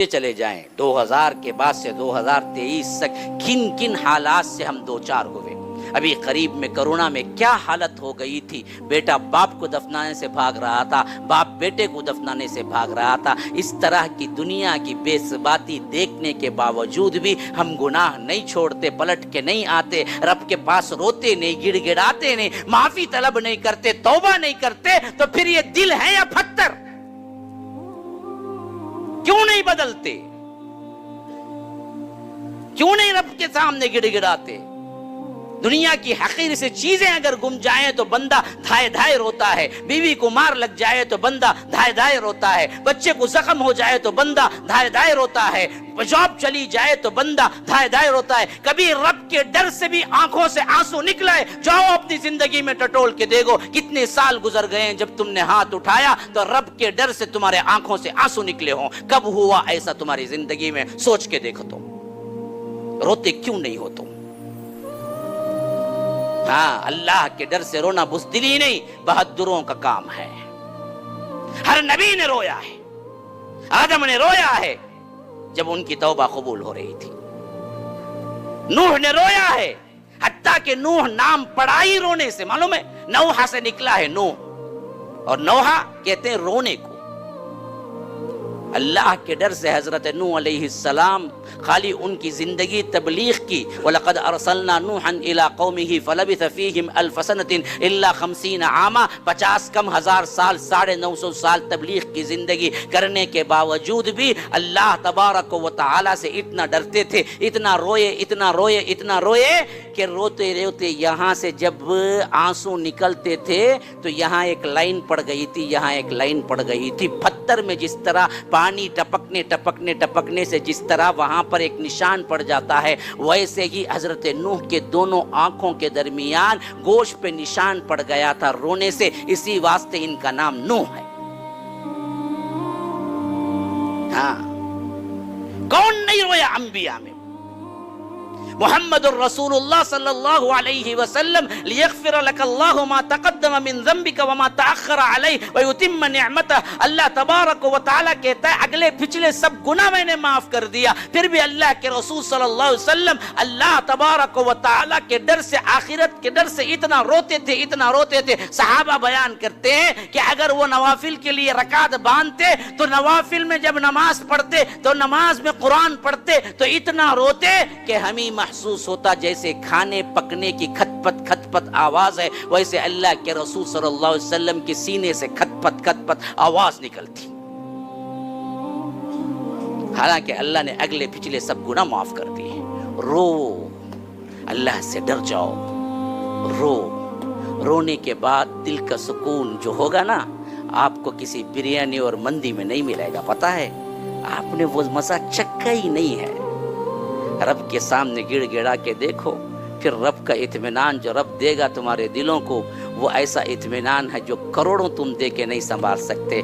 چلے جائیں 2000 کے بعد سے 2023 تک کن کن حالات سے ہم دوچار ہوئے. ابھی قریب میں کرونا میں کیا حالت ہو گئی تھی. بیٹا باپ کو دفنانے سے بھاگ رہا تھا, باپ بیٹے کو دفنانے سے بھاگ رہا تھا. اس طرح کی دنیا کی بے ثباتی دیکھنے کے باوجود بھی ہم گناہ نہیں چھوڑتے, پلٹ کے نہیں آتے, رب کے پاس روتے نہیں, گڑ گڑاتے نہیں, معافی طلب نہیں کرتے, توبہ نہیں کرتے. تو پھر یہ دل ہے یا پتھر؟ کیوں نہیں بدلتے؟ کیوں نہیں رب کے سامنے گڑ گڑاتے؟ دنیا کی حقیر سے چیزیں اگر گم جائیں تو بندہ دھائے دھائے روتا ہے, بیوی کو مار لگ جائے تو بندہ دھائے دھائے روتا ہے, بچے کو زخم ہو جائے تو بندہ دھائے دھائے روتا ہے, جاب چلی جائے تو بندہ دھائے دھائے روتا ہے. کبھی رب کے ڈر سے بھی آنکھوں سے آنسو نکلا ہے؟ جاؤ اپنی زندگی میں ٹٹول کے دیکھو کتنے سال گزر گئے ہیں جب تم نے ہاتھ اٹھایا تو رب کے ڈر سے تمہارے آنکھوں سے آنسو نکلے ہوں. کب ہوا ایسا تمہاری زندگی میں؟ سوچ کے دیکھو تم روتے کیوں نہیں ہو تم؟ ہاں, اللہ کے ڈر سے رونا بزدلی نہیں, بہادروں کا کام ہے. ہر نبی نے رویا ہے, آدم نے رویا ہے جب ان کی توبہ قبول ہو رہی تھی, نوح نے رویا ہے, حتیٰ کہ نوح نام پڑا ہی رونے سے. معلوم ہے نوحہ سے نکلا ہے نوح, اور نوحہ کہتے ہیں رونے کو. اللہ کے ڈر سے حضرت نوح علیہ السلام خالی ان کی زندگی تبلیغ کی. وَلَقَدْ أَرْسَلْنَا نُوحًا إِلَىٰ قَوْمِهِ فَلَبِثَ فِيهِمْ أَلْفَ سَنَةٍ إِلَّا 50 عَامًا. 50 کم ہزار سال, 950 سال تبلیغ کی زندگی کرنے کے باوجود بھی اللہ تبارک و تعالی سے اتنا ڈرتے تھے, اتنا روئے, اتنا روئے, اتنا روئے کہ روتے روتے یہاں سے جب آنسو نکلتے تھے تو یہاں ایک لائن پڑ گئی تھی, یہاں ایک لائن پڑ گئی تھی. پتھر میں جس طرح پانی ٹپکنے ٹپکنے ٹپکنے سے جس طرح وہاں پر ایک نشان پڑ جاتا ہے, ویسے ہی حضرت نوح کے دونوں آنکھوں کے درمیان گوشت پہ نشان پڑ گیا تھا رونے سے. اسی واسطے ان کا نام نوح ہے. ہاں, کون نہیں رویا انبیاء میں؟ محمد الرسول اللہ صلی اللہ علیہ وسلم لیغفر لک اللہ ما تقدم من ذنبک وما تأخر علیہ ویتم نعمتہ. اللہ تبارک و تعالی کہتا ہے اگلے پچھلے سب گناہ میں نے معاف کر دیا. پھر بھی اللہ کے رسول صلی اللہ علیہ وسلم اللہ تبارک و تعالی کے ڈر سے, آخرت کے ڈر سے اتنا روتے تھے, اتنا روتے تھے. صحابہ بیان کرتے ہیں کہ اگر وہ نوافل کے لیے رکعت باندھتے تو نوافل میں جب نماز پڑھتے تو نماز میں قرآن پڑھتے تو اتنا روتے کہ ہمیں محسوس ہوتا جیسے کھانے پکنے کی کھٹ پت آواز ہے, ویسے اللہ کے رسول صلی اللہ علیہ وسلم کے سینے سے کھٹ پت آواز نکلتی. حالانکہ اللہ نے اگلے پچھلے سب گناہ معاف کر دیے. رو, اللہ سے ڈر جاؤ, رو. رونے کے بعد دل کا سکون جو ہوگا نا, آپ کو کسی بریانی اور مندی میں نہیں ملے گا. پتا ہے آپ نے وہ مزہ چکھا ہی نہیں ہے. رب کے سامنے گڑ گڑا کے دیکھو, پھر رب کا اطمینان جو رب دے گا تمہارے دلوں کو, وہ ایسا اطمینان ہے جو کروڑوں تم دے کے نہیں سنبھال سکتے.